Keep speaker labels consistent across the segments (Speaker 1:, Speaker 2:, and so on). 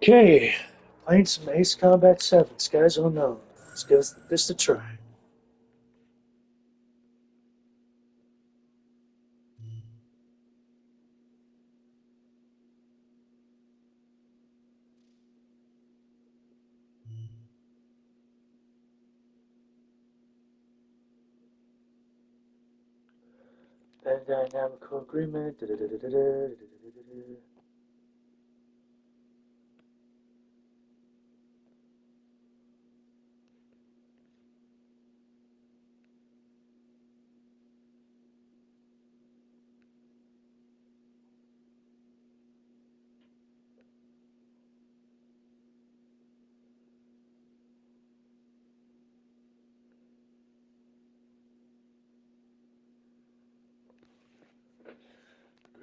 Speaker 1: Okay, playing some Ace Combat 7, Skies Unknown. Let's give this a try. Band Dynamical Agreement.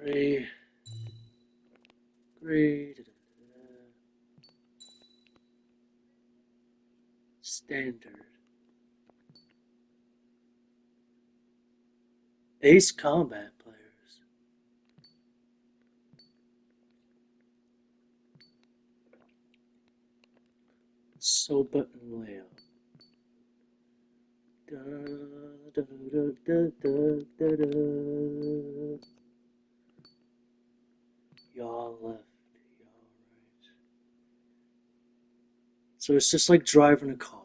Speaker 1: Agree. Agree. Standard. Ace Combat players. So button layout. Da, da, da, da, da, da, da. Y'all left, y'all right. So it's just like driving a car.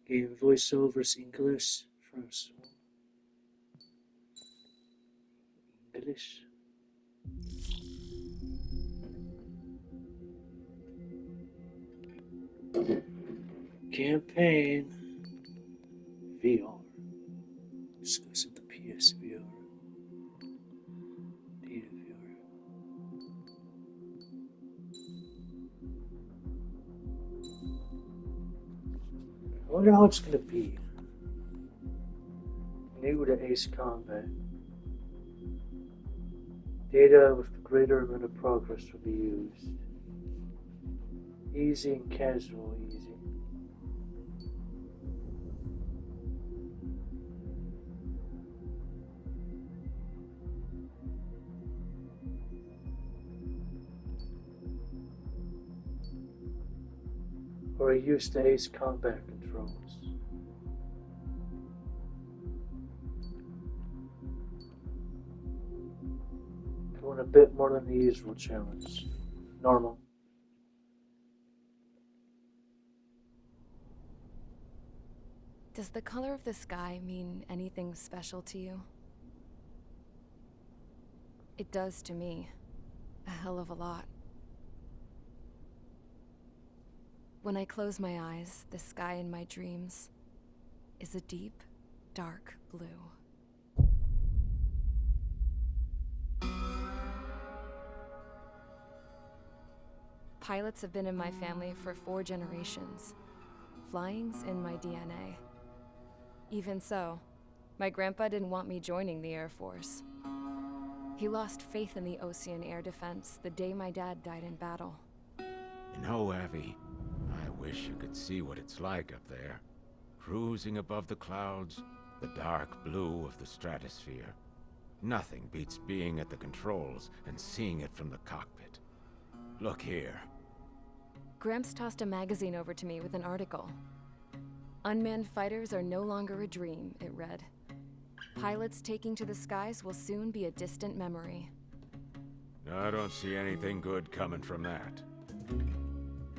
Speaker 1: Game voiceovers English. First one. English. Campaign. VR. Exclusive to PSVR. Data VR. I wonder how it's gonna be. New to Ace Combat. Data with the greater amount of progress will be used. Easy and casual easy. Or used to Ace Combat controls. Doing a bit more than the usual challenge. Normal.
Speaker 2: Does the color of the sky mean anything special to you? It does to me. A hell of a lot. When I close my eyes, the sky in my dreams is a deep, dark blue. Pilots have been in my family for 4 generations. Flying's in my DNA. Even so, my grandpa didn't want me joining the Air Force. He lost faith in the Ocean Air Defense the day my dad died in battle.
Speaker 3: You know, Abby, I wish you could see what it's like up there. Cruising above the clouds, the dark blue of the stratosphere. Nothing beats being at the controls and seeing it from the cockpit. Look here.
Speaker 2: Gramps tossed a magazine over to me with an article. Unmanned fighters are no longer a dream, it read. Pilots taking to the skies will soon be a distant memory.
Speaker 3: I don't see anything good coming from that.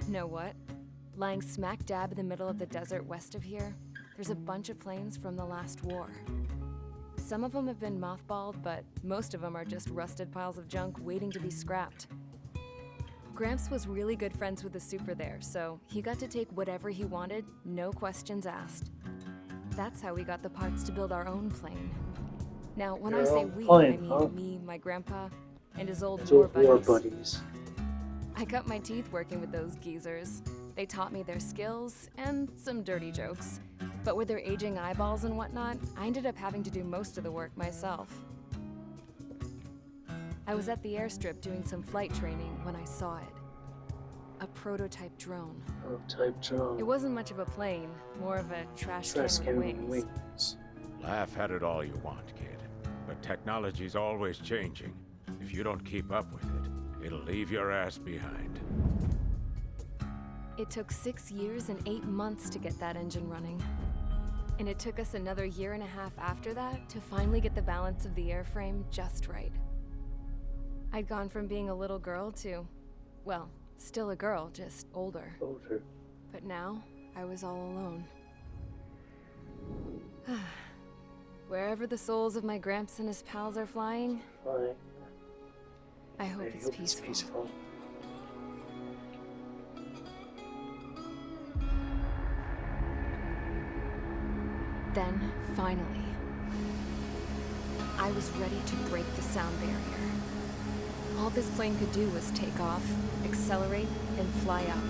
Speaker 2: Know what? Lying smack dab in the middle of the desert west of here, there's a bunch of planes from the last war. Some of them have been mothballed, but most of them are just rusted piles of junk waiting to be scrapped. Gramps was really good friends with the super there, so he got to take whatever he wanted, no questions asked. That's how we got the parts to build our own plane. Now, when I
Speaker 1: Your
Speaker 2: say
Speaker 1: own
Speaker 2: we,
Speaker 1: plane,
Speaker 2: I mean
Speaker 1: huh?
Speaker 2: me, my grandpa, and his old
Speaker 1: His
Speaker 2: war
Speaker 1: old war
Speaker 2: buddies.
Speaker 1: buddies.
Speaker 2: I cut my teeth working with those geezers. They taught me their skills and some dirty jokes. But with their aging eyeballs and whatnot, I ended up having to do most of the work myself. I was at the airstrip doing some flight training when I saw it. A prototype drone.
Speaker 1: Prototype drone.
Speaker 2: It wasn't much of a plane, more of a trash can
Speaker 1: Trash
Speaker 2: with
Speaker 1: can with
Speaker 2: wings.
Speaker 1: wings.
Speaker 3: Laugh at it all you want, kid. But technology's always changing. If you don't keep up with it, it'll leave your ass behind.
Speaker 2: It took 6 years and 8 months to get that engine running. And it took us another 1.5 years after that to finally get the balance of the airframe just right. I'd gone from being a little girl to, well, still a girl, just older.
Speaker 1: Older.
Speaker 2: But now, I was all alone. Wherever the souls of my Gramps and his pals are flying,
Speaker 1: Fine.
Speaker 2: I hope
Speaker 1: I
Speaker 2: it's
Speaker 1: hope
Speaker 2: peaceful.
Speaker 1: it's peaceful.
Speaker 2: Then, finally, I was ready to break the sound barrier. All this plane could do was take off, accelerate, and fly up.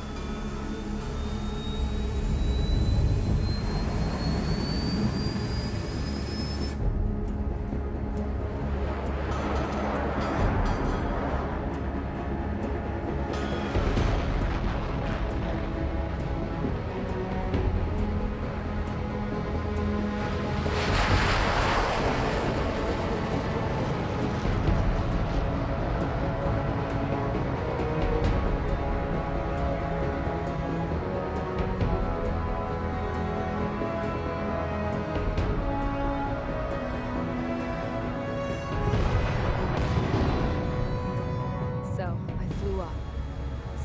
Speaker 2: So, I flew up,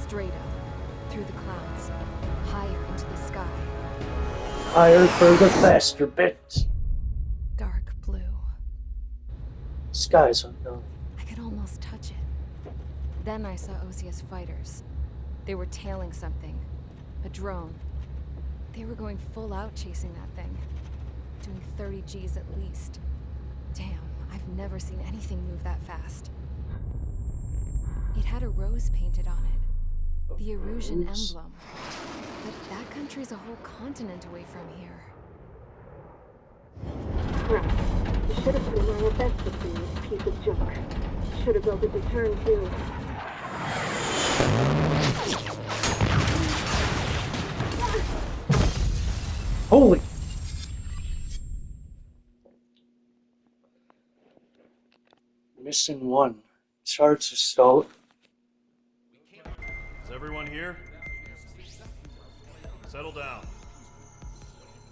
Speaker 2: straight up, through the clouds, higher into the sky.
Speaker 1: Higher, further, faster, bit.
Speaker 2: Dark blue.
Speaker 1: Skies unknown.
Speaker 2: I could almost touch it. Then I saw OCS fighters. They were tailing something. A drone. They were going full out chasing that thing. Doing 30 Gs at least. Damn, I've never seen anything move that fast. It had a rose painted on it. The Erusian
Speaker 1: Rose?
Speaker 2: emblem. But that country's a whole continent away from here.
Speaker 4: Crap. You should have been wearing a vest with me, you piece of junk. Should have built a return too.
Speaker 1: Holy! Mission 1. Charge to stall.
Speaker 5: Is everyone here? Settle down.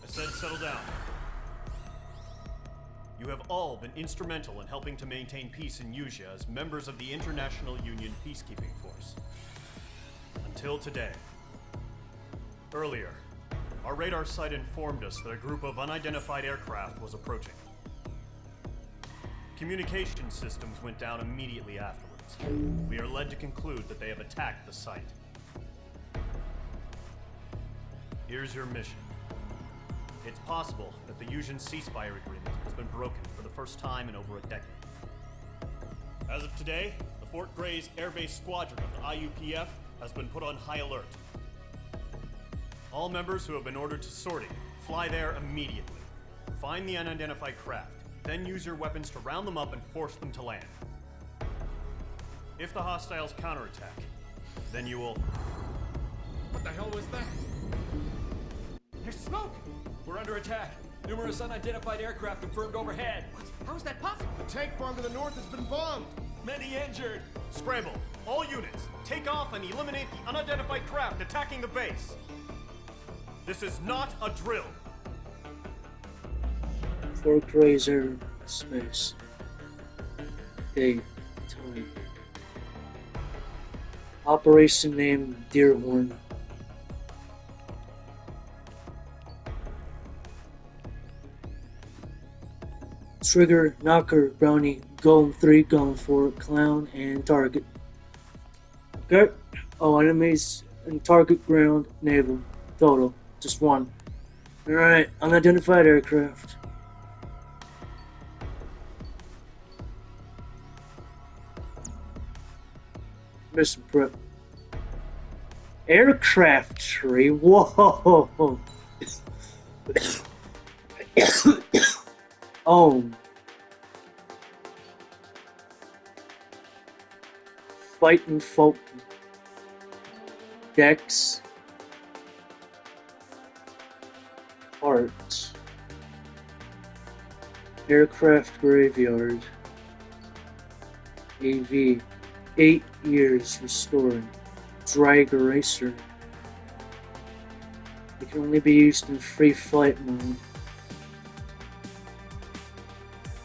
Speaker 5: I said settle down. You have all been instrumental in helping to maintain peace in Usea as members of the International Union Peacekeeping Force. Until today. Earlier, our radar site informed us that a group of unidentified aircraft was approaching. Communication systems went down immediately afterwards. We are led to conclude that they have attacked the site. Here's your mission. It's possible that the Usian ceasefire agreement has been broken for the first time in over a decade. As of today, the Fort Grays Air Base Squadron of the IUPF has been put on high alert. All members who have been ordered to sortie, fly there immediately. Find the unidentified craft, then use your weapons to round them up and force them to land. If the hostiles counterattack, then you will...
Speaker 6: What the hell was that?
Speaker 7: There's smoke! We're under attack. Numerous unidentified aircraft confirmed overhead.
Speaker 6: What? How is that possible? The tank farm to the north has been bombed.
Speaker 7: Many injured.
Speaker 5: Scramble! All units, take off and eliminate the unidentified craft attacking the base. This is not a drill.
Speaker 1: Fort Grays Air Space. Day, time. Operation name Deerhorn. Trigger, Knocker, Brownie, Golem 3, Golem 4, Clown, and Target. Okay. Oh, enemies and target ground, naval. Total. Just one. Alright, unidentified aircraft. Mission prep. Aircraft tree? Whoa! Oh, Fighting Falcon. Dex. Parts. Aircraft Graveyard. AV. 8 years restoring. Drag Eraser. It can only be used in free flight mode.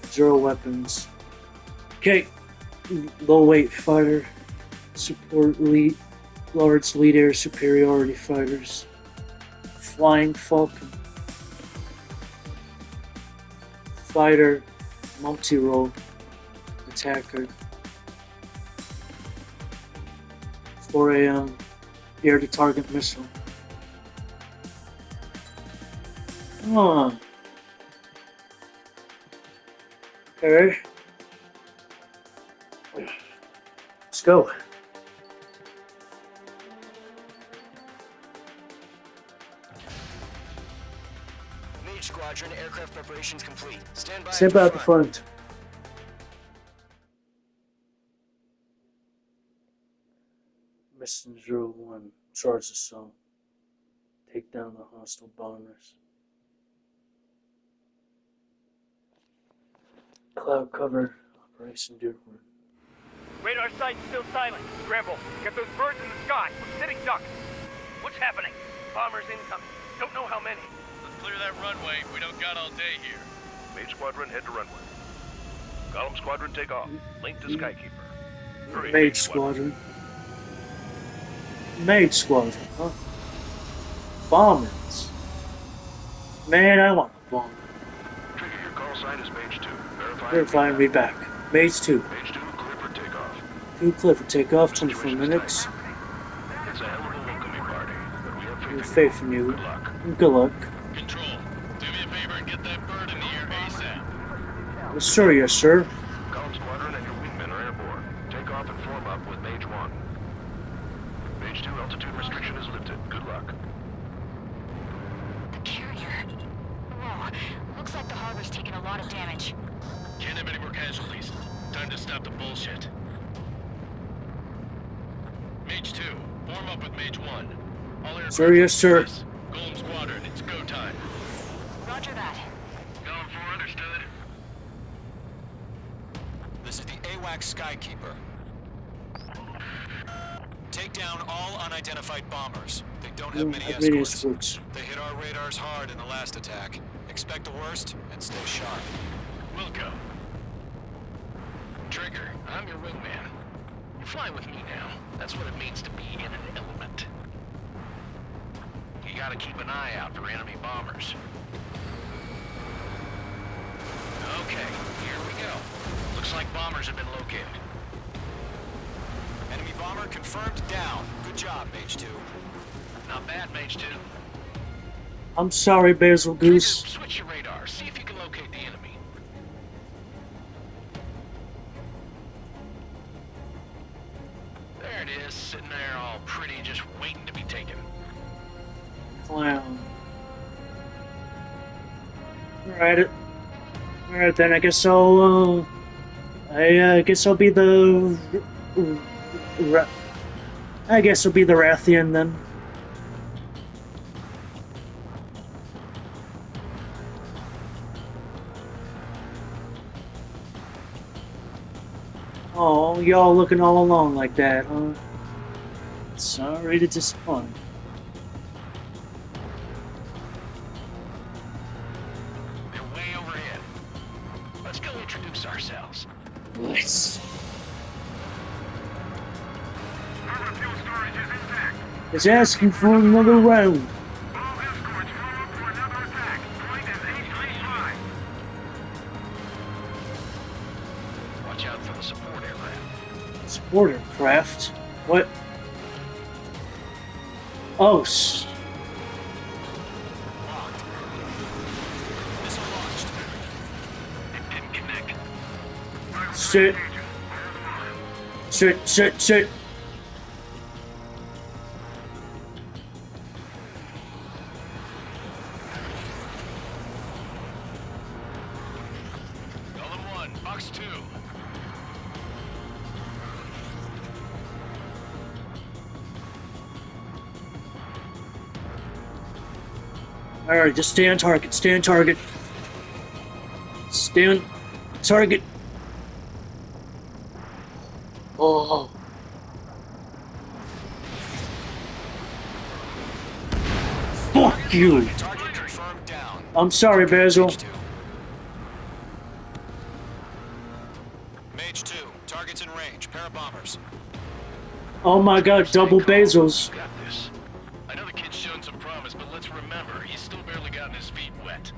Speaker 1: 0 weapons. Okay. Low weight fighter. Support lead. Large lead air superiority fighters. Flying Falcon. Fighter. Multi-role. Attacker. 4 AM. Air to target missile. Huh. Okay. Let's go.
Speaker 8: Mage Squadron, aircraft preparations complete. Stand by.
Speaker 1: Step out the front. Mission 01. Charge the zone. Take down the hostile bombers. Cloud cover. Operation Dearwood.
Speaker 9: Radar site's still silent. Scramble. Get those birds in the sky. We're sitting ducks. What's happening? Bombers incoming. Don't know how many.
Speaker 10: Let's clear that runway. We don't got all day here.
Speaker 11: Mage Squadron, head to runway. Column Squadron, take off. Link to Skykeeper. Hurry,
Speaker 1: Mage Squadron. Mage Squadron, huh? Bombers. Man, I want a bomber.
Speaker 11: Trigger, your call sign is Mage 2.
Speaker 1: Verifying me back. Mage 2.
Speaker 11: Mage 2, clear for takeoff.
Speaker 1: 2 clear for takeoff, 24 minutes.
Speaker 11: It's a hell of a welcoming party, but we have
Speaker 1: We have
Speaker 11: faith
Speaker 1: faith in you.
Speaker 11: Good luck.
Speaker 1: Good luck.
Speaker 10: Control, do me a favor and get that bird in the air ASAP.
Speaker 1: Yes, sir, yes, sir.
Speaker 11: Column Squadron and your wingmen are airborne. Take off and form up with Mage 1. Mage 2, altitude restriction is lifted. Good luck.
Speaker 12: The carrier. Whoa. Looks like the harbor's taken a lot of damage.
Speaker 10: Can't have any more casualties. Time to stop the bullshit. Mage 2, form up with Mage 1. All aircraft.
Speaker 1: Sir, yes, sir.
Speaker 10: Golem Squadron, it's go time.
Speaker 12: Roger that.
Speaker 10: Golem 4 understood.
Speaker 8: This is the AWACS Skykeeper. Take down all unidentified bombers. They don't have many escorts. They hit our radars hard in the last attack. Expect the worst and stay sharp.
Speaker 10: Wilco. Trigger, I'm your wingman. You fly with me now. That's what it means to be in an element. You gotta keep an eye out for enemy bombers. Okay, here we go. Looks like bombers have been located.
Speaker 8: Enemy bomber confirmed down. Good job, Mage 2.
Speaker 10: Not bad, Mage 2.
Speaker 1: I'm sorry, Basil Goose.
Speaker 10: Trigger, switch your radar. See if you can locate the enemy. There it is, sitting there all pretty, just waiting to be taken.
Speaker 1: Clown. Alright. Alright then, I guess I'll be the... I guess I'll be the Rathian then. Oh, y'all looking all alone like that, huh? Sorry to disappoint.
Speaker 10: They're way overhead. Let's go introduce ourselves.
Speaker 1: Nice. It's asking for another round.
Speaker 10: Watch out for the support aircraft.
Speaker 1: Support aircraft? What? Oh,
Speaker 8: Locked. Missile launched.
Speaker 10: It didn't connect.
Speaker 1: shit. Shit.
Speaker 10: 1, box 2.
Speaker 1: Alright, just stay on target. Stay on target. Stay on target. Oh. Fuck you.
Speaker 8: Target confirmed down.
Speaker 1: I'm sorry, Basil.
Speaker 8: Mage 2, targets in range. Pair of bombers.
Speaker 1: Oh my god, double Basils.
Speaker 10: Got this. I know the kid's shown some promise, but let's remember, he's still barely gotten his feet wet.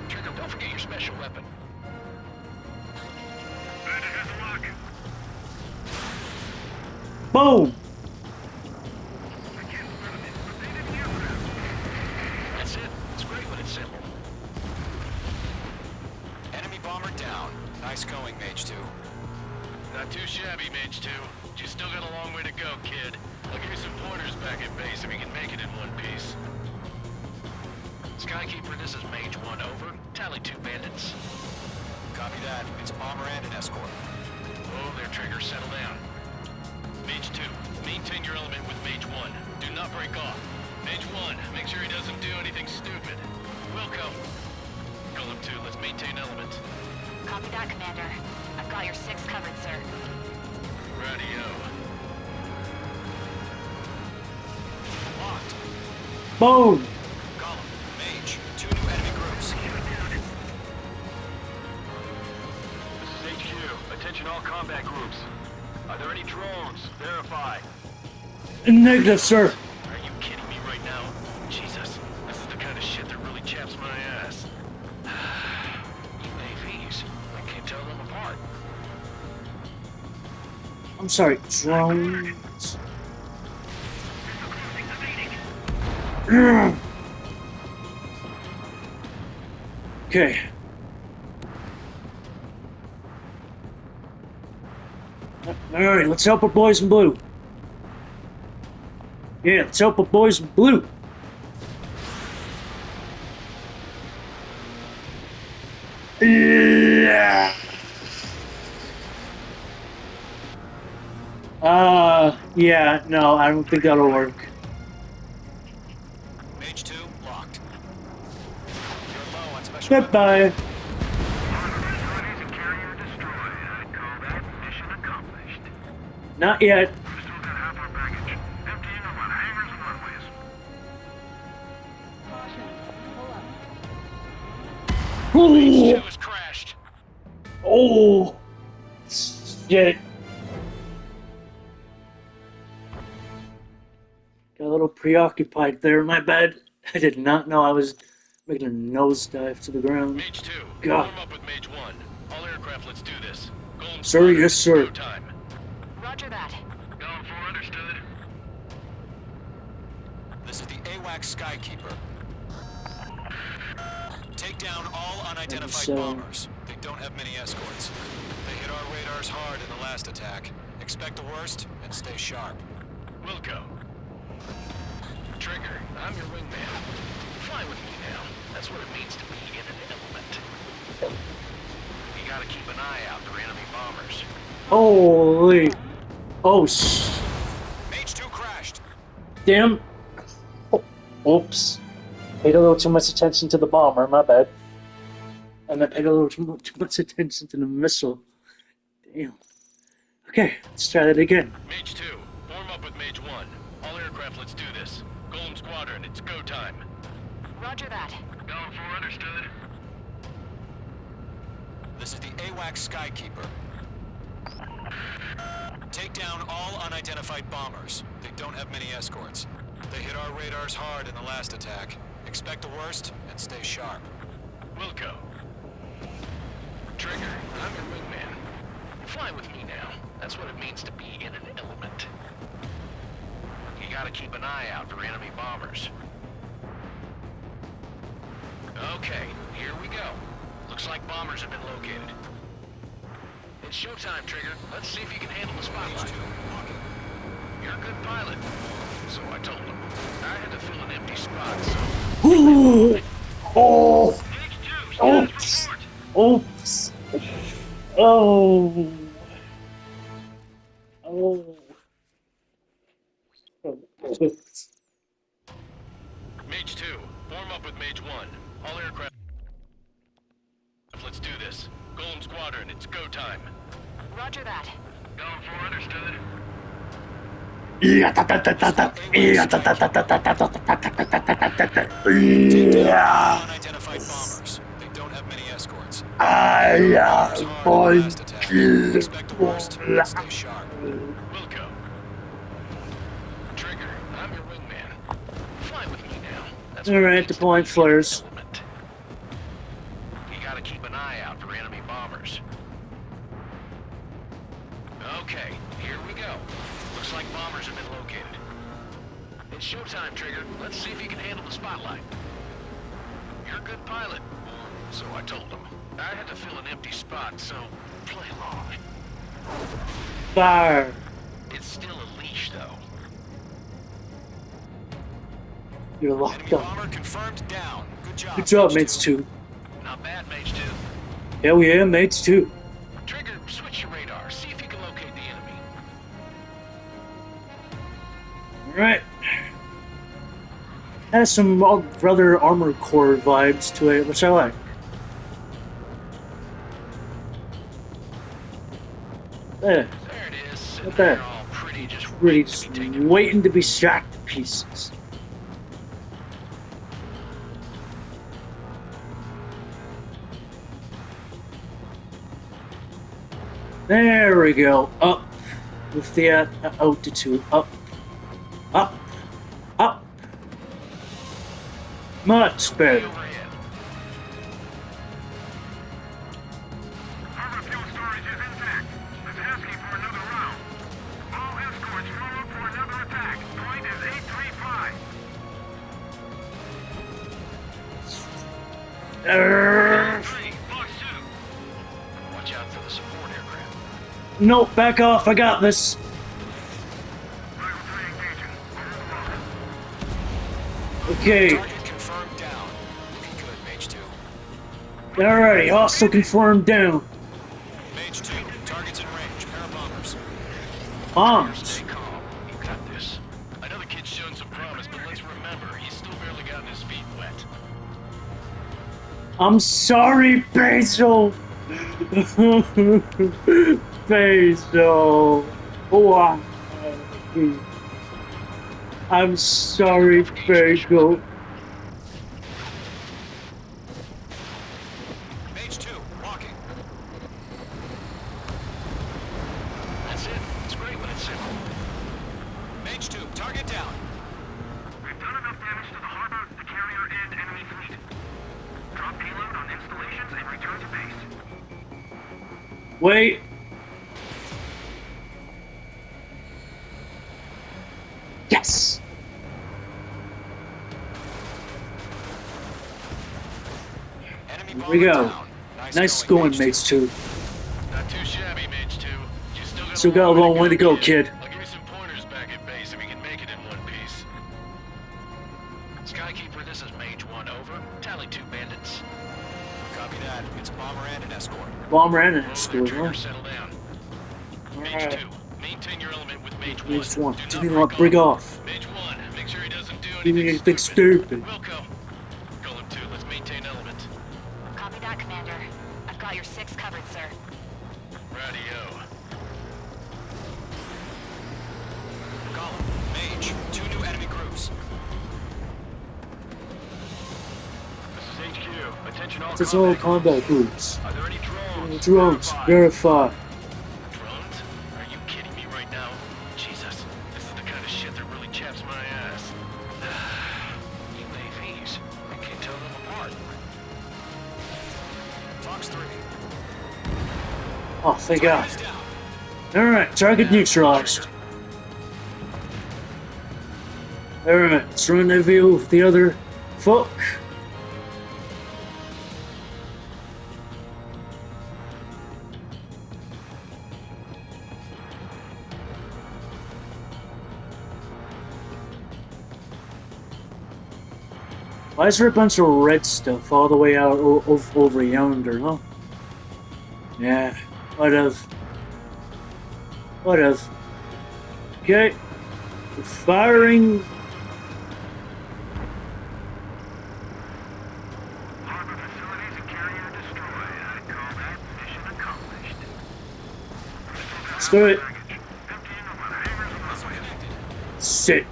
Speaker 10: Trigger, don't forget your special weapon.
Speaker 1: Boom!
Speaker 10: That's it. It's great when it's simple.
Speaker 8: Enemy bomber down. Nice going, Mage 2.
Speaker 10: Not too shabby, Mage 2. You still got a long way to go, kid. I'll give you some pointers back at base if you can make it in one piece. Skykeeper, this is Mage 1, over. Tally 2 bandits.
Speaker 8: Copy that. It's a bomber and an escort.
Speaker 10: Oh, there, Trigger. Settle down. Mage 2, maintain your element with Mage 1. Do not break off. Mage 1, make sure he doesn't do anything stupid. Wilco. Golem 2, let's maintain element.
Speaker 12: Copy that, Commander. I've got your 6 covered, sir.
Speaker 10: Radio.
Speaker 8: Locked.
Speaker 1: Boom!
Speaker 8: Column. Mage. 2 new enemy groups.
Speaker 10: This is HQ. Attention all combat groups. Are there any drones? Verify.
Speaker 1: Negative, sir.
Speaker 10: Are you kidding me right now? Jesus, this is the kind of shit that really chaps my ass. UAVs. I can't tell them apart.
Speaker 1: I'm sorry, drones. Okay. Alright, let's help our boys in blue. Yeah, let's help our boys in blue. Yeah, no, I don't think that'll work.
Speaker 8: Mage 2, locked. You're low on special
Speaker 1: Goodbye. Not yet.
Speaker 10: Mage 2 has crashed.
Speaker 1: Oh, shit. Got a little preoccupied there, my bad. I did not know I was making a nosedive to the ground.
Speaker 10: Mage 2,
Speaker 1: God.
Speaker 10: warm up with Mage 1. All aircraft, let's do this. Golem
Speaker 1: Sir, yes, sir.
Speaker 10: go time.
Speaker 12: Roger that.
Speaker 10: Going for understood.
Speaker 8: This is the AWACS Skykeeper. Take down all unidentified bombers. They don't have many escorts. They hit our radars hard in the last attack. Expect the worst and stay sharp.
Speaker 10: Wilco. Trigger, I'm your wingman. Fly with me now. That's what it means to be in an element. You gotta keep an eye out for enemy bombers.
Speaker 1: Holy. Oh,
Speaker 8: Mage 2 crashed.
Speaker 1: damn. Oh, oops. Paid a little too much attention to the bomber, my bad. And I paid a little too much attention to the missile. Damn. Okay, let's try that again.
Speaker 10: Mage 2, form up with Mage 1. All aircraft, let's do this. Golem Squadron, it's go time.
Speaker 12: Roger that.
Speaker 10: Going for understood.
Speaker 8: This is the AWACS Skykeeper. Take down all unidentified bombers. They don't have many escorts. They hit our radars hard in the last attack. Expect the worst and stay sharp.
Speaker 10: Wilco. Trigger, I'm your wingman. Fly with me now. That's what it means to be in an element. You gotta keep an eye out for enemy bombers. Okay, here we go. Looks like bombers have been located. It's showtime, Trigger. Let's see if you can handle the spotlight. You're a good pilot. So I told him. I had to fill an empty spot, so...
Speaker 1: Ooh. Oh! Oops! Oops! Oh! Oh!
Speaker 10: Mage 2, form up with Mage 1. All aircraft... Let's do this. Golem Squadron, it's go time.
Speaker 12: Roger that.
Speaker 10: Going for understood.
Speaker 8: Unidentified bombers. They don't have many escorts.
Speaker 1: I am going to
Speaker 8: Expect the worst. Stay sharp.
Speaker 10: Wilco. Trigger, I'm your wingman. Fly with me now. That's
Speaker 1: Alright, deploying flares.
Speaker 10: You gotta keep an eye out for enemy bombers. Okay, here we go. Looks like bombers have been located. It's showtime, Trigger. Let's see if you can handle the spotlight. You're a good pilot. So I told him. I had to fill an empty spot, so play along.
Speaker 1: Fire!
Speaker 10: It's still a leash, though.
Speaker 1: You're locked
Speaker 8: Enemy
Speaker 1: up.
Speaker 8: bomber confirmed down. Good job.
Speaker 1: Good job, mates 2.
Speaker 10: Not bad, Mage 2.
Speaker 1: Hell yeah, mates 2.
Speaker 10: Trigger, switch your radar. See if you can locate the enemy.
Speaker 1: Alright. Has some Brother Armor Core vibes to it, which I like. There.
Speaker 10: There it is.
Speaker 1: Not bad.
Speaker 10: They're all pretty, just
Speaker 1: Really just waiting to be shot to pieces. There we go. Up with the altitude. Up. Up. Up. Much better.
Speaker 11: Harbor fuel storage is intact. It's asking for another round. All escorts roll up for another attack. Point is 835.
Speaker 10: Watch out for the support aircraft.
Speaker 1: No, back off. I got this. Okay.
Speaker 8: Target confirmed down. Looking good, Mage 2.
Speaker 1: Alrighty, hostile confirmed down.
Speaker 8: Mage 2, targets in range. Pair of bombers.
Speaker 1: Bombs.
Speaker 10: Stay calm. You got this. I know the kid's shown some promise, but let's remember, he's still barely gotten his feet wet.
Speaker 1: I'm sorry, Basil. Basil. Why? I'm sorry, Basil.
Speaker 8: Mage 2, walking.
Speaker 10: That's it. It's great when it's simple.
Speaker 8: Mage 2, target down.
Speaker 11: We've done enough damage to the harbor, the carrier, and enemy fleet. Drop payload on installations and return to base.
Speaker 1: Wait. Yes.
Speaker 8: Enemy
Speaker 1: Here
Speaker 8: bomber
Speaker 1: we go.
Speaker 8: down.
Speaker 1: Nice going, mates 2.
Speaker 10: Not too shabby, Mage 2. You
Speaker 1: Still got a long way to go, kid.
Speaker 10: I'll give you some pointers back at base if we can make it in one piece. Skykeeper, this is Mage 1, over. Tally 2 bandits.
Speaker 8: Copy that. It's a bomber and an escort.
Speaker 1: Bomber and an
Speaker 10: Roll
Speaker 1: escort,
Speaker 10: their
Speaker 1: huh?
Speaker 10: trigger, settle down. Mage
Speaker 1: Alright.
Speaker 10: 2, maintain your element with Mage 1.
Speaker 1: Mage 1.
Speaker 10: Do
Speaker 1: Do not break off.
Speaker 10: Mage 1, make sure he doesn't do
Speaker 1: Do anything stupid.
Speaker 10: Wilco. Golem 2, let's maintain element.
Speaker 12: Copy that, Commander. I've got your 6 covered, sir.
Speaker 10: Radio.
Speaker 8: Column, Mage, 2 new enemy groups.
Speaker 10: This is HQ. Attention all
Speaker 1: It's all combat groups.
Speaker 10: Are there any drones?
Speaker 1: Drones, verify.
Speaker 10: Drones? Are you kidding me right now? Jesus, this is the kind of shit that really chaps my ass. UAVs. I can't tell them apart.
Speaker 8: Fox 3.
Speaker 1: Oh, thank God.
Speaker 8: Target is down.
Speaker 1: Alright, target neutralized. Alright, let's rendezvous with the other folk. Why is there a bunch of red stuff all the way out over yonder, huh? Yeah, what of? What of? Okay, firing.
Speaker 11: Harbor facilities and carrier destroyed. I'd call that mission accomplished.
Speaker 1: Let's do it. Sit.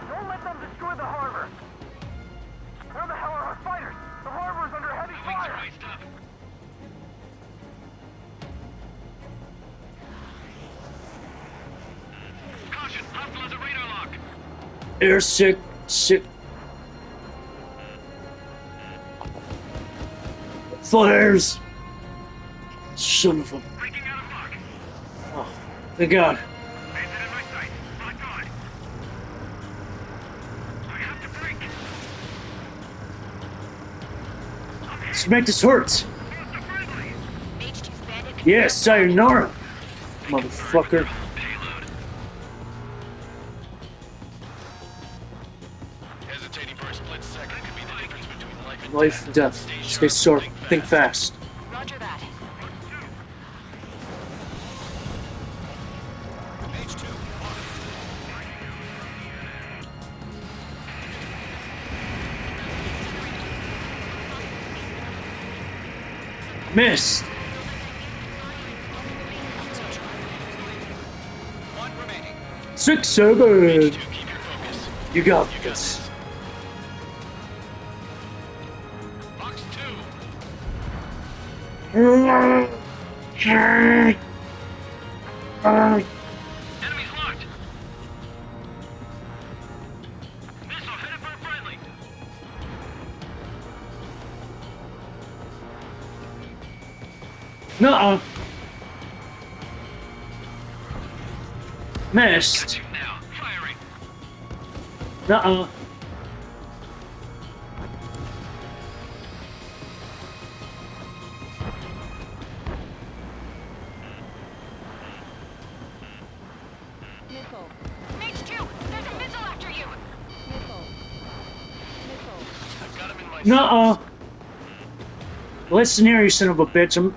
Speaker 9: Don't let them destroy the harbor. Where the hell are our fighters? The harbor's under heavy fire.
Speaker 10: Caution, hostile has a radar lock.
Speaker 1: Air sick. Flares! Son of a... Oh, thank God. Let's make this hurt! Yes, sayonara! Motherfucker.
Speaker 10: Hesitating for a split second could be the difference between life and
Speaker 1: Life and death. Stay sharp. Think fast.
Speaker 12: Roger that.
Speaker 1: Missed!
Speaker 8: One remaining.
Speaker 1: 6-7! You got this.
Speaker 10: Box 2.
Speaker 1: Enemies
Speaker 10: Enemies locked. Missile headed for a friendly.
Speaker 1: Nuh-uh. Missed.
Speaker 10: Now, firing.
Speaker 1: Nuh-uh.
Speaker 2: Missile.
Speaker 12: Mage 2, there's a missile after you.
Speaker 2: Missile. Missile.
Speaker 10: I've got him in my
Speaker 1: Nuh-uh. Listen here, you son of a bitch.
Speaker 10: I'm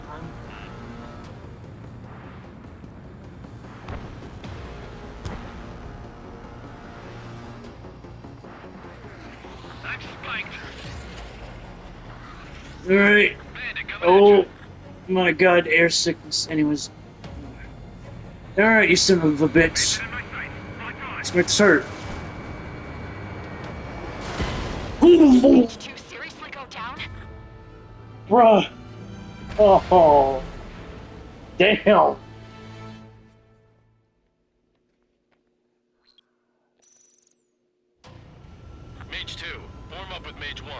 Speaker 10: spiked.
Speaker 1: Alright. Oh my god, air sickness. Anyways. Alright, you son of a bitch. Let's make this hurt.
Speaker 12: Mage 2 seriously go down?
Speaker 1: Bruh. Oh. Damn.
Speaker 10: Mage 2, form up with Mage 1.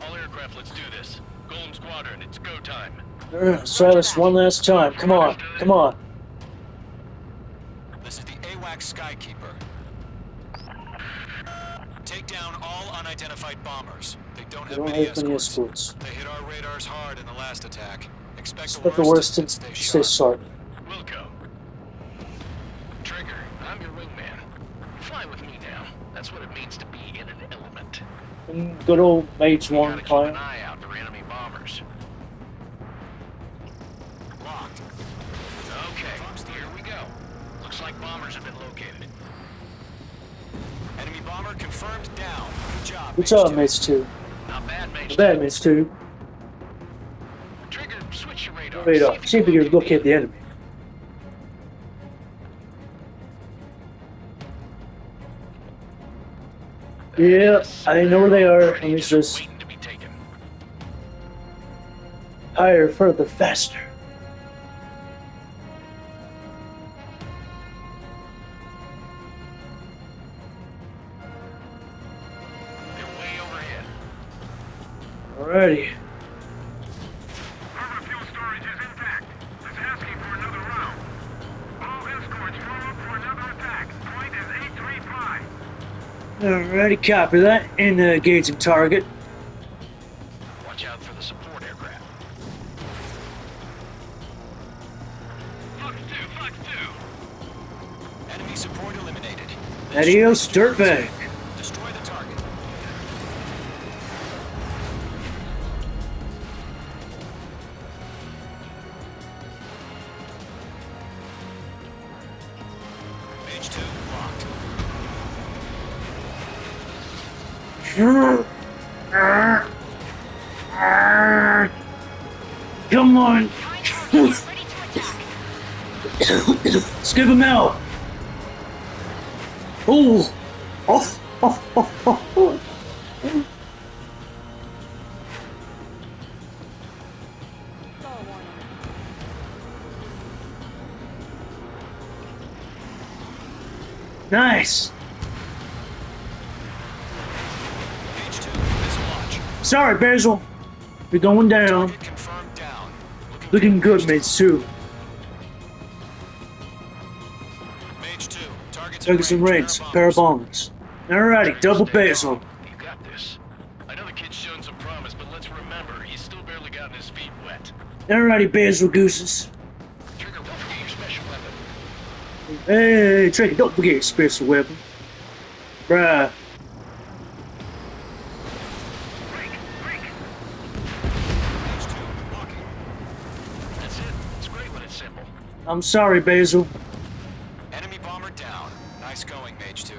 Speaker 10: All aircraft, let's do this. Golem Squadron, it's go time.
Speaker 1: Alright, let's try this one last time. Come on. Come on.
Speaker 8: This is the AWACS Skykeeper. Take down all unidentified bombers. They don't have many escorts. They hit our radars hard in the last attack. Expect
Speaker 1: the worst and stay sharp.
Speaker 10: Wilco. Trigger, I'm your wingman. Fly with me now. That's what it means to be in an element.
Speaker 1: And good old Mage 1
Speaker 10: Gotta keep
Speaker 1: client.
Speaker 10: an eye out for enemy bombers. Locked. Okay, here we go. Looks like bombers have been located.
Speaker 8: Enemy bomber confirmed down. Good job.
Speaker 1: Good job, Mage 2.
Speaker 10: Not bad, Mage.
Speaker 1: Not bad, Mage 2.
Speaker 10: Trigger, switch your radar.
Speaker 1: Radar. See if we can locate the enemy. Yeah, I know where they are. Let me just higher, further, faster. Alrighty.
Speaker 11: Harbor fuel storage is intact. It's asking for another round. All escorts form up for another attack. Point is 835.
Speaker 1: Alrighty, copy that. Engaging target.
Speaker 10: Watch out for the support aircraft.
Speaker 8: support eliminated.
Speaker 1: Adios, dirtbag.
Speaker 8: Destroy the target. Mage 2 locked.
Speaker 1: Come on. Skip him out. Oh. Oh. Nice.
Speaker 8: Mage 2, missile launch.
Speaker 1: Sorry, Basil. We're going down.
Speaker 8: Target confirmed down.
Speaker 1: Looking good, mate, too.
Speaker 8: Mage 2,
Speaker 1: Targets in range. Parabombers. Alrighty, double Basil.
Speaker 10: You got this. I know the kid's shown some promise, but let's remember, he's still barely gotten his feet wet.
Speaker 1: Alrighty, Basil Gooses.
Speaker 10: Trigger, don't forget your special weapon.
Speaker 1: Hey, Trigger, don't forget your special weapon. Bruh.
Speaker 8: Mage 2, locking.
Speaker 10: That's it. It's great when it's simple.
Speaker 1: I'm sorry, Basil.
Speaker 8: Enemy bomber down. Nice going, Mage 2.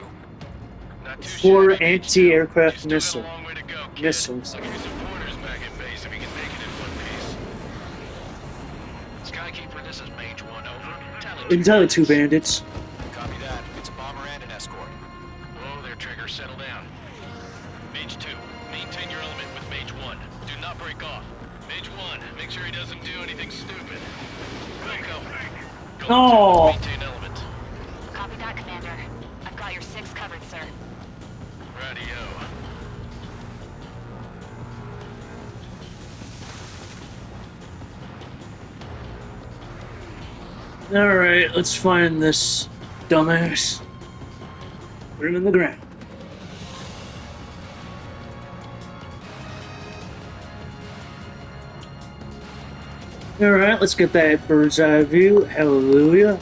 Speaker 10: Not too
Speaker 1: 4
Speaker 10: shabby.
Speaker 1: anti-aircraft
Speaker 10: You still got a long way to go, kid.
Speaker 1: missiles.
Speaker 10: I'll give you some pointers back in base if you can make it in one piece. Skykeeper, this is Mage 1, over.
Speaker 1: Entirely 2 bandits.
Speaker 8: Copy that. It's a bomber and an escort.
Speaker 10: Whoa there, Trigger. Settle down. Mage 2, maintain your element with Mage 1. Do not break off. Mage 1, make sure he doesn't do anything stupid. Wilco.
Speaker 1: Oh.
Speaker 10: Maintain element.
Speaker 12: Copy that, Commander. I've got your 6 covered, sir.
Speaker 10: Radio.
Speaker 1: Alright, let's find this dumbass. Put him in the ground. Alright, let's get that bird's eye view. Hallelujah.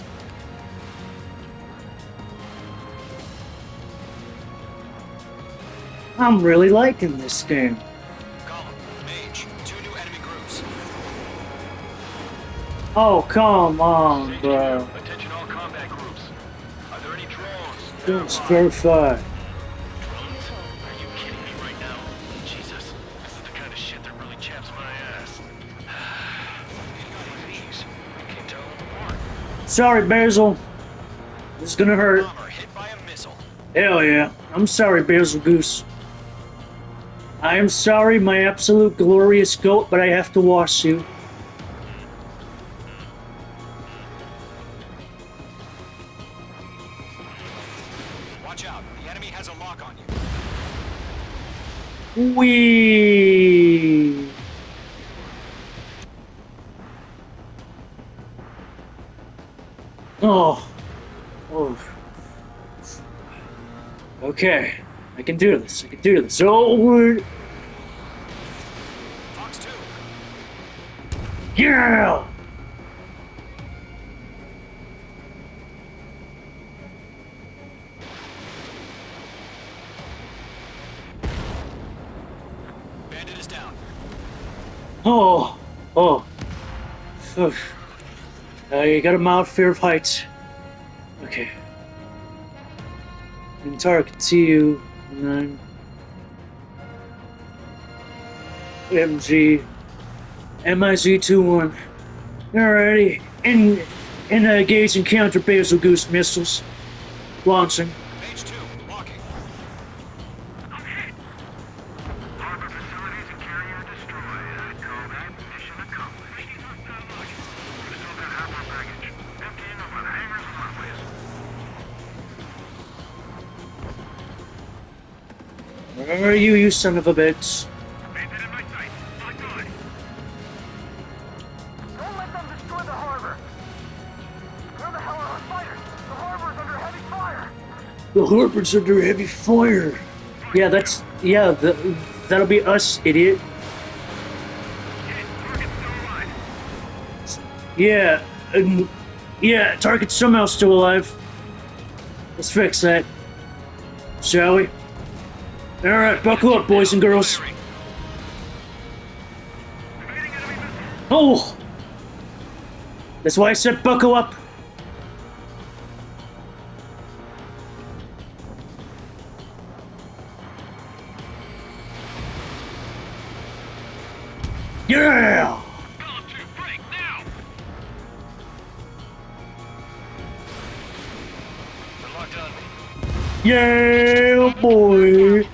Speaker 1: I'm really liking this game.
Speaker 8: Column, Mage, 2 new enemy groups.
Speaker 1: Oh, come on,
Speaker 10: Safety
Speaker 1: bro.
Speaker 10: group. Attention all combat groups. Are there any drones?
Speaker 1: Don't verify.
Speaker 10: Drones? Are you kidding me right now? Jesus, this is the kind of shit that really chaps my ass. Jeez, I can't tell them apart.
Speaker 1: Sorry, Basil. This is gonna hurt.
Speaker 8: Bomber hit by a missile.
Speaker 1: Hell yeah. I'm sorry, Basil Goose. I am sorry, my absolute glorious goat, but I have to wash you.
Speaker 8: Watch out. The enemy has a lock on you.
Speaker 1: Wee. Oh. Oh. Okay. I can do this. I can do this. Oh.
Speaker 8: Fox 2.
Speaker 1: Yeah.
Speaker 8: Bandit is down.
Speaker 1: Oh. Oh. Oof. I got a mild fear of heights. Okay. And target TU 9 MG MIZ-21. Alrighty. Engage and counter Basil Goose missiles. Launching.
Speaker 8: Mage 2, locking.
Speaker 11: Harbor facilities and carrier destroyed. Call that mission accomplished. Restore that harbor baggage. Emptying over the hangars and runways.
Speaker 1: Where are you, you son of a bitch?
Speaker 11: Bandit in my sight. Not good.
Speaker 9: Don't let them destroy the harbor. Where the hell are our fighters? The harbor's under heavy fire.
Speaker 1: The harbor's under heavy fire. Yeah, that's... Yeah, that'll be us, idiot. Yeah, yeah, target's somehow still alive. Let's fix that. Shall we? Alright, buckle up, boys and girls. Oh! That's why I said buckle up. Yeah! Yeah, boy!
Speaker 10: They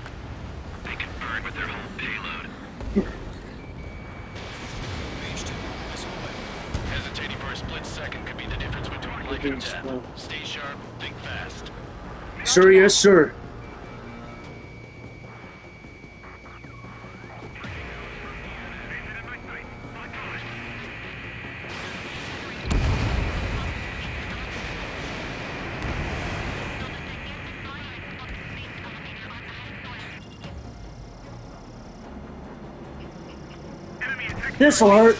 Speaker 10: can burn with their whole payload. Hesitating for a split second could be the difference between life and death. Stay sharp, think fast.
Speaker 1: Sir, yes, sir. This'll hurt.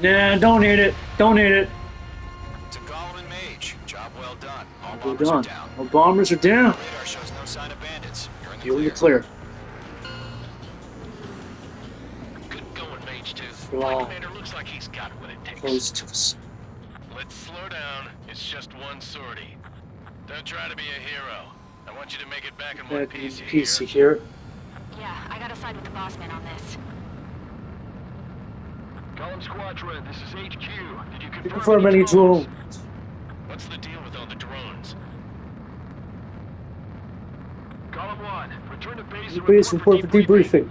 Speaker 1: Nah, don't hit it. Don't hit it.
Speaker 8: To Gollum and Mage, job well done. All
Speaker 1: We're
Speaker 8: bombers
Speaker 1: done.
Speaker 8: are down.
Speaker 1: All bombers are down.
Speaker 8: Radar shows no sign of bandits.
Speaker 1: You're in the clear.
Speaker 10: Good going, Mage 2.
Speaker 1: Wow.
Speaker 10: My commander looks like he's got what it takes.
Speaker 1: Close to us.
Speaker 10: Let's slow down. It's just one sortie. Don't try to be a hero. I want you to make it back in one piece.
Speaker 1: PC here.
Speaker 12: Yeah, I gotta side with the boss man on this.
Speaker 10: Gollum Squadron, this is HQ. Did you
Speaker 1: Confirm any drones?
Speaker 10: What's the deal with all the drones? Gollum 1, return to base.
Speaker 1: Base report for debriefing.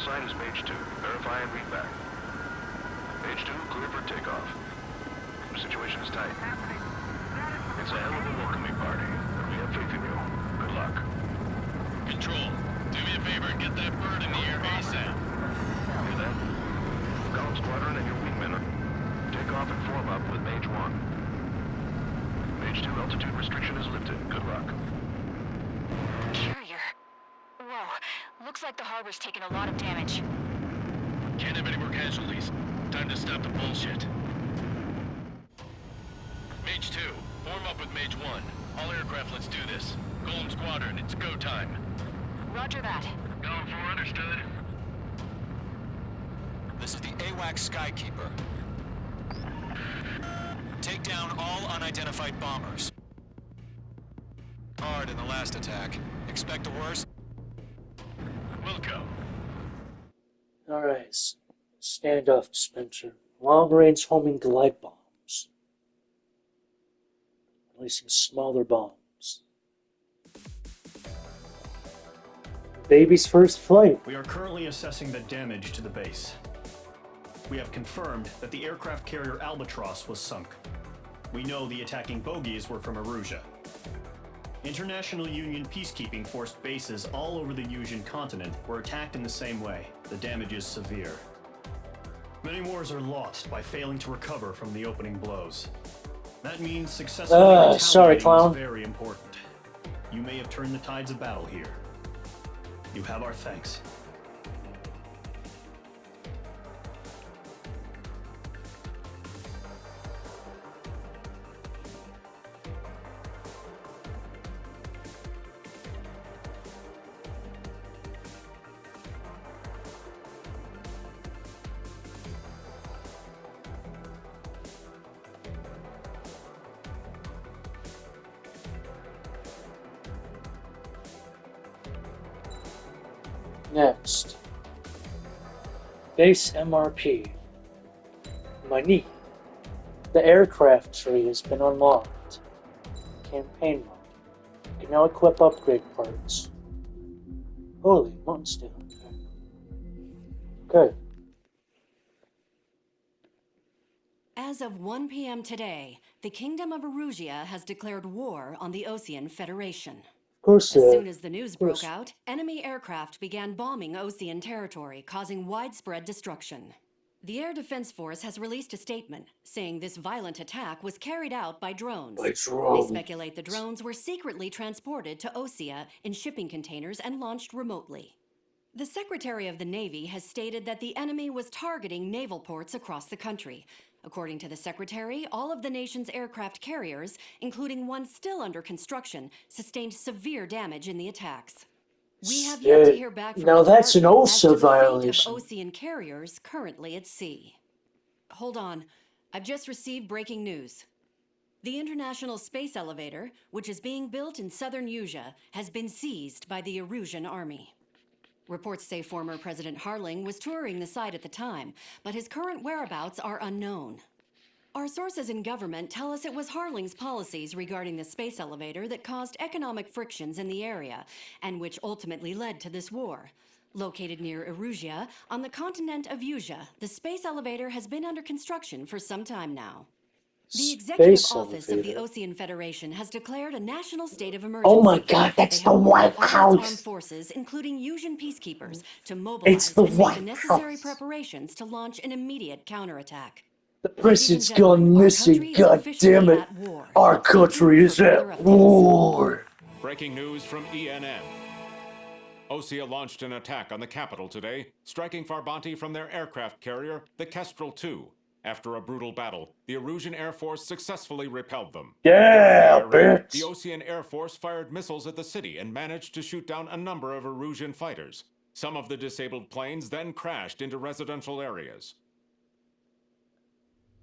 Speaker 11: Sign is Mage 2. Verify and read back. Mage 2, clear for takeoff. The situation is tight. It's a hell of a welcoming party, but we have faith in you. Good luck.
Speaker 10: Control, do me a favor and get that bird in the air ASAP.
Speaker 11: Hear that? Gollum Squadron and your wingmen are... Take off and form up with Mage 1. Mage 2, altitude restriction is lifted. Good luck.
Speaker 12: Carrier. Whoa. Looks like the harbor's taken a lot of damage.
Speaker 10: Can't have any more casualties. Time to stop the bullshit. Mage 2, form up with Mage 1. All aircraft, let's do this. Gollum Squadron, it's go time.
Speaker 12: Roger that.
Speaker 10: Going for understood.
Speaker 8: This is the AWACS Skykeeper. Take down all unidentified bombers. Hard in the last attack. Expect the worst.
Speaker 10: Wilco.
Speaker 1: Alright. Standoff dispenser. Long-range homing glide bombs. Releasing smaller bombs. Baby's first flight.
Speaker 5: We are currently assessing the damage to the base. We have confirmed that the aircraft carrier Albatross was sunk. We know the attacking bogies were from Erusia. International Union peacekeeping force bases all over the Usian continent were attacked in the same way. The damage is severe. Many wars are lost by failing to recover from the opening blows. That means successfully
Speaker 1: sorry, clown.
Speaker 5: is very important. You may have turned the tides of battle here. You have our thanks.
Speaker 1: Next. Base MRP. Money. The aircraft tree has been unlocked. Campaign mode. You can now equip upgrade parts. Holy mountain steel. Okay.
Speaker 13: As of 1 p.m. today, the Kingdom of Erusia has declared war on the Osean Federation.
Speaker 1: Of course,
Speaker 13: as soon as the news broke out, enemy aircraft began bombing Osean territory, causing widespread destruction. The Air Defense Force has released a statement saying this violent attack was carried out by drones. They speculate the drones were secretly transported to Osea in shipping containers and launched remotely. The Secretary of the Navy has stated that the enemy was targeting naval ports across the country. According to the Secretary, all of the nation's aircraft carriers, including one still under construction, sustained severe damage in the attacks. We have yet to hear back from the
Speaker 1: that's an
Speaker 13: department as to
Speaker 1: OSA
Speaker 13: the fate
Speaker 1: violation.
Speaker 13: of Osean carriers currently at sea. Hold on. I've just received breaking news. The International Space Elevator, which is being built in southern Usea, has been seized by the Erusian Army. Reports say former President Harling was touring the site at the time, but his current whereabouts are unknown. Our sources in government tell us it was Harling's policies regarding the space elevator that caused economic frictions in the area, and which ultimately led to this war. Located near Erusia, on the continent of Usea, the space elevator has been under construction for some time now. The executive office of the Osean Federation has declared a national state of emergency.
Speaker 1: Oh my God, that's the White
Speaker 13: All
Speaker 1: House.
Speaker 13: its armed forces, including Usian peacekeepers, to mobilize and make the necessary preparations to launch an immediate counterattack.
Speaker 1: The president's gone missing, god damn it. Our country is at war.
Speaker 3: Breaking news from ENN. Osea launched an attack on the capital today, striking Farbanti from their aircraft carrier, the Kestrel II. After a brutal battle, the Erusian Air Force successfully repelled them.
Speaker 1: Yeah, bitch!
Speaker 3: The Osean Air Force fired missiles at the city and managed to shoot down a number of Erusian fighters. Some of the disabled planes then crashed into residential areas.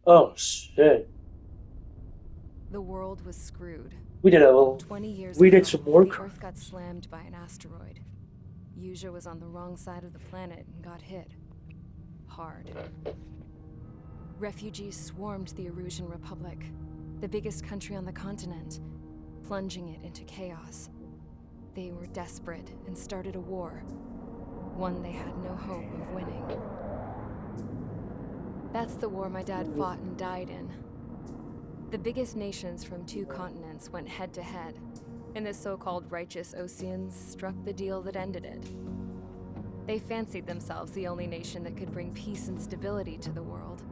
Speaker 1: Oh, shit.
Speaker 2: The world was screwed.
Speaker 1: We did a
Speaker 2: 20 years
Speaker 1: we
Speaker 2: ago,
Speaker 1: did some more
Speaker 2: the Earth got slammed by an asteroid. Usea was on the wrong side of the planet and got hit. Hard. Refugees swarmed the Erusian Republic, the biggest country on the continent, plunging it into chaos. They were desperate and started a war, one they had no hope of winning. That's the war my dad fought and died in. The biggest nations from 2 continents went head-to-head, and the so-called righteous Oseans struck the deal that ended it. They fancied themselves the only nation that could bring peace and stability to the world.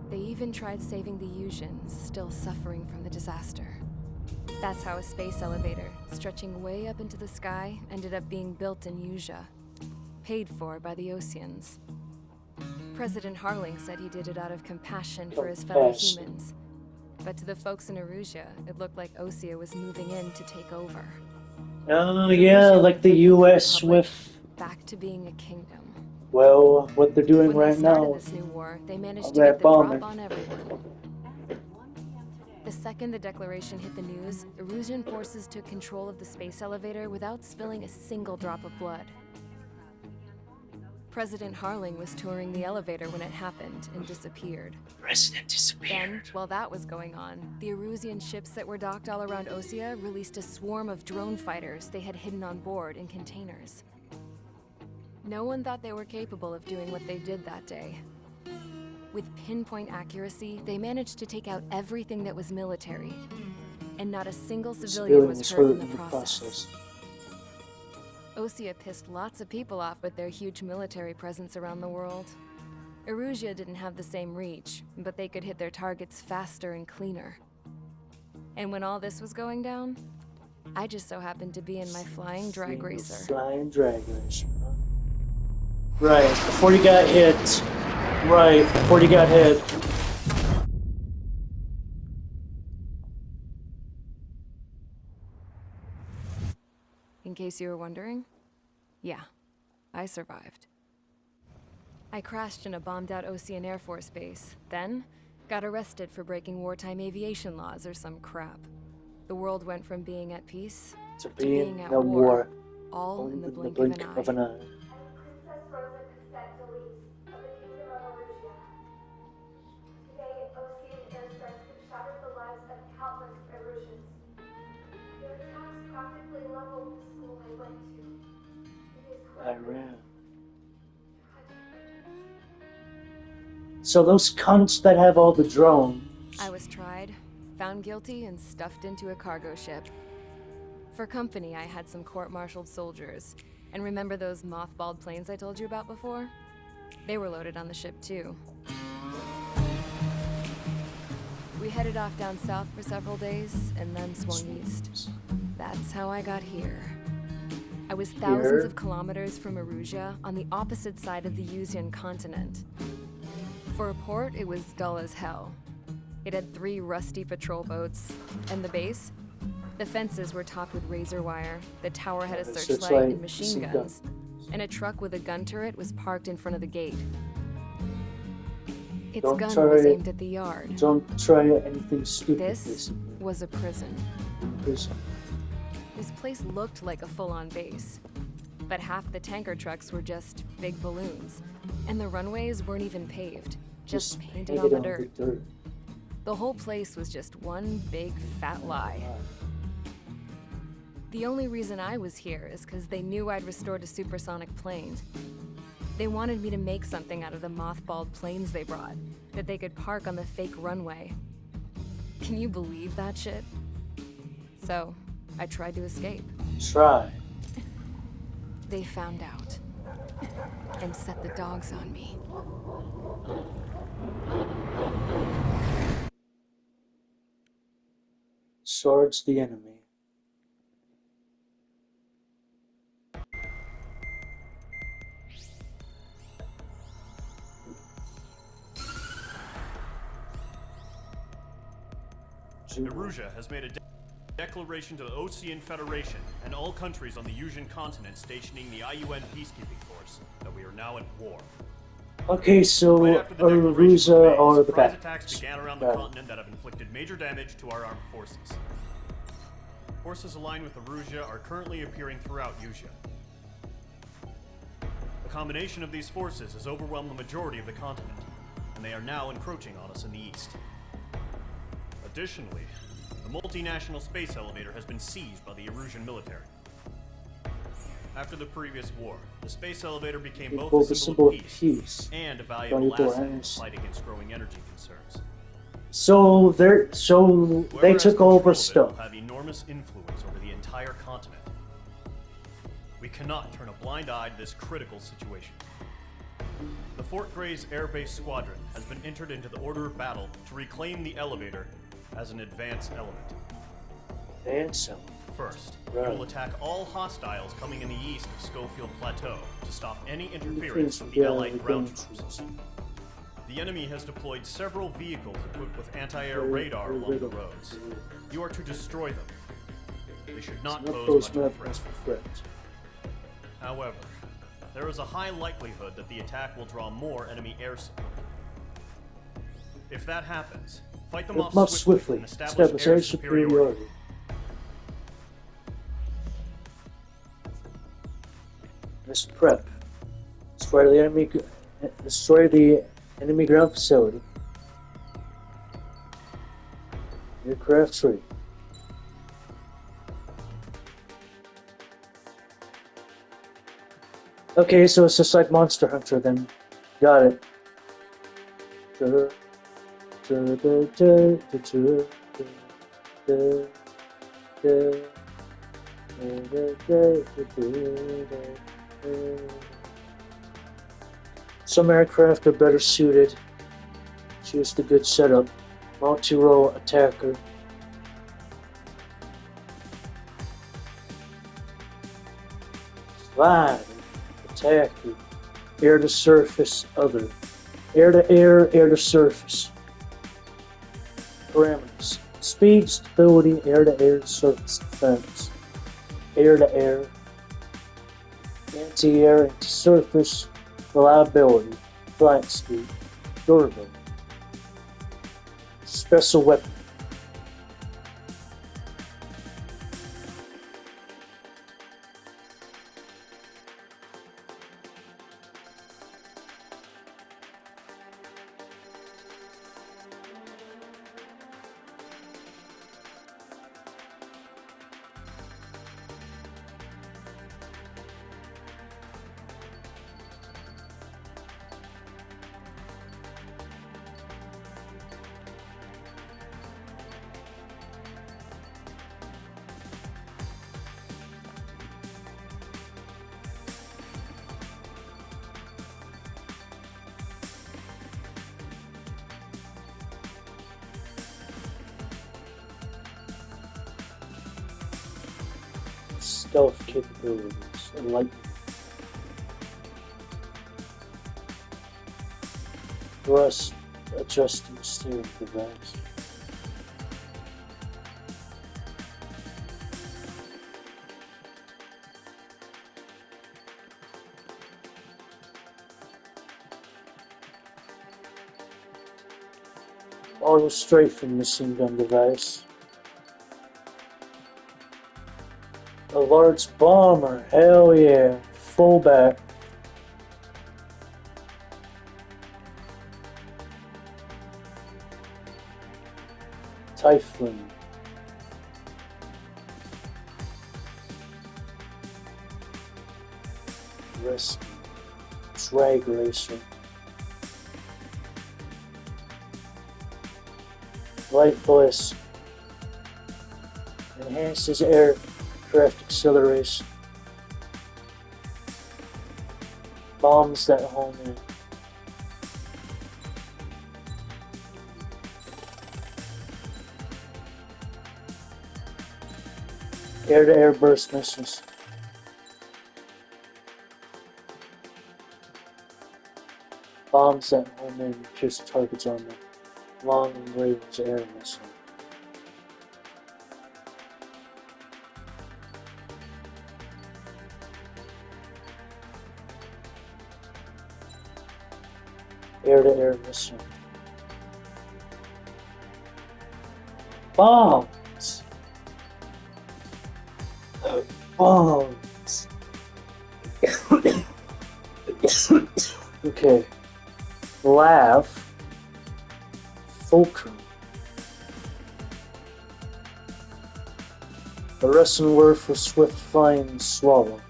Speaker 2: They even tried saving the Usians, still suffering from the disaster. That's how a space elevator, stretching way up into the sky, ended up being built in Usea, paid for by the Oseans. President Harling said he did it out of compassion for his fellow humans. But to the folks in Erusia, it looked like Osea was moving in to take over.
Speaker 1: Oh yeah, like the US with...
Speaker 2: Back to being a kingdom.
Speaker 1: Well, what they're doing
Speaker 2: when
Speaker 1: right
Speaker 2: they started
Speaker 1: now.
Speaker 2: This new war, they managed to get the drop on everyone. The second the declaration hit the news, Erusian forces took control of the space elevator without spilling a single drop of blood. President Harling was touring the elevator when it happened and disappeared.
Speaker 1: President disappeared.
Speaker 2: Then, while that was going on, the Erusian ships that were docked all around Osea released a swarm of drone fighters they had hidden on board in containers. No one thought they were capable of doing what they did that day. With pinpoint accuracy, they managed to take out everything that was military, and not a single civilian was hurt in the process. Osea pissed lots of people off with their huge military presence around the world. Erusia didn't have the same reach, but they could hit their targets faster and cleaner. And when all this was going down, I just so happened to be in my flying drag racer.
Speaker 1: Flying drag racer, huh? Right, before you got hit. Right, before you got hit.
Speaker 2: In case you were wondering, yeah, I survived. I crashed in a bombed-out Osean Air Force base, then got arrested for breaking wartime aviation laws or some crap. The world went from being at peace to being at war, all in the blink of an eye.
Speaker 1: So those cunts that have all the drones.
Speaker 2: I was tried, found guilty, and stuffed into a cargo ship. For company, I had some court-martialed soldiers. And remember those mothballed planes I told you about before? They were loaded on the ship, too. We headed off down south for several days, and then swung east. That's how I got here. I was thousands of kilometers from Erusia, on the opposite side of the Yuzian continent. For a port, it was dull as hell. It had 3 rusty patrol boats, and the base? The fences were topped with razor wire, the tower had a searchlight and machine guns, and a truck with a gun turret was parked in front of the gate. Its gun was aimed at the yard.
Speaker 1: Don't try anything stupid.
Speaker 2: This was a prison. This place looked like a full-on base, but half the tanker trucks were just big balloons, and the runways weren't even paved, just painted on the dirt. The whole place was just one big fat lie. The only reason I was here is because they knew I'd restored a supersonic plane. They wanted me to make something out of the mothballed planes they brought, that they could park on the fake runway. Can you believe that shit? So, I tried to escape.
Speaker 1: Try.
Speaker 2: They found out. And set the dogs on me.
Speaker 1: Swords the enemy.
Speaker 5: Erusia has made a declaration to the Ocean Federation and all countries on the Yuzian continent stationing the IUN peacekeeping force that we are now at war.
Speaker 1: Okay, so
Speaker 5: Erusia
Speaker 1: are the
Speaker 5: bad attacks began around the continent that have inflicted major damage to our armed forces. Forces aligned with Erusia are currently appearing throughout Yusia. A combination of these forces has overwhelmed the majority of the continent, and they are now encroaching on us in the east. Additionally, the multinational space elevator has been seized by the Erusian military. After the previous war, the space elevator became both a symbol of peace and a valuable asset in the fight against growing energy concerns.
Speaker 1: So they took over stuff.
Speaker 5: Will have enormous influence over the entire continent. We cannot turn a blind eye to this critical situation. The Fort Gray's Air Base Squadron has been entered into the order of battle to reclaim the elevator as an advanced element. First, we will attack all hostiles coming in the east of Schofield Plateau to stop any interference from the Allied ground troops. The enemy has deployed several vehicles equipped with anti-air radar along the roads. You are to destroy them. They should not pose much of a threat. However, there is a high likelihood that the attack will draw more enemy air support. If that happens, fight them off swiftly and establish air superiority.
Speaker 1: Let's prep. Destroy the enemy ground facility. Aircraft free. Okay, so it's just like Monster Hunter then. Got it. Some aircraft are better suited. Choose the good setup. Multi-role attacker. Slide. Attacker. Air to surface other. Air to air, air to surface. Parameters. Speed, stability, air to air, surface defense. Air to air. Anti-air, anti-surface. Reliability. Flight speed. Durability. Special weapon. Stealth capabilities. Enlightenment. Thrust adjusting steering device. Auto strafing machine gun device. A large bomber, hell yeah. Fullback. Typhoon. Rescue. Drag racer. Light bliss. Enhances aircraft acceleration. Bombs that home in. Air-to-air burst missiles. Bombs that home in pierce targets on the long-range air missile. Air-to-air missile. Bombs! Bombs! Okay. Laugh. Fulcrum. The Russian word for swift flying swallow.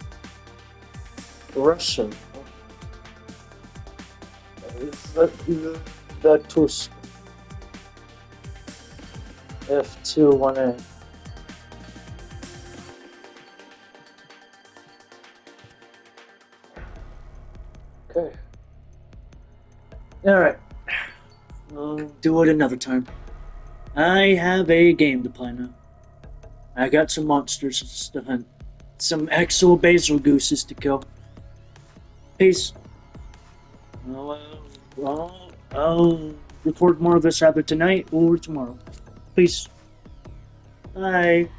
Speaker 1: Russian. Tusk. F2 1A. Okay. Alright. We'll do it another time. I have a game to play now. I got some monsters to hunt. Some actual basil gooses to kill. Peace. I'll record more of this either tonight or tomorrow. Peace. Bye.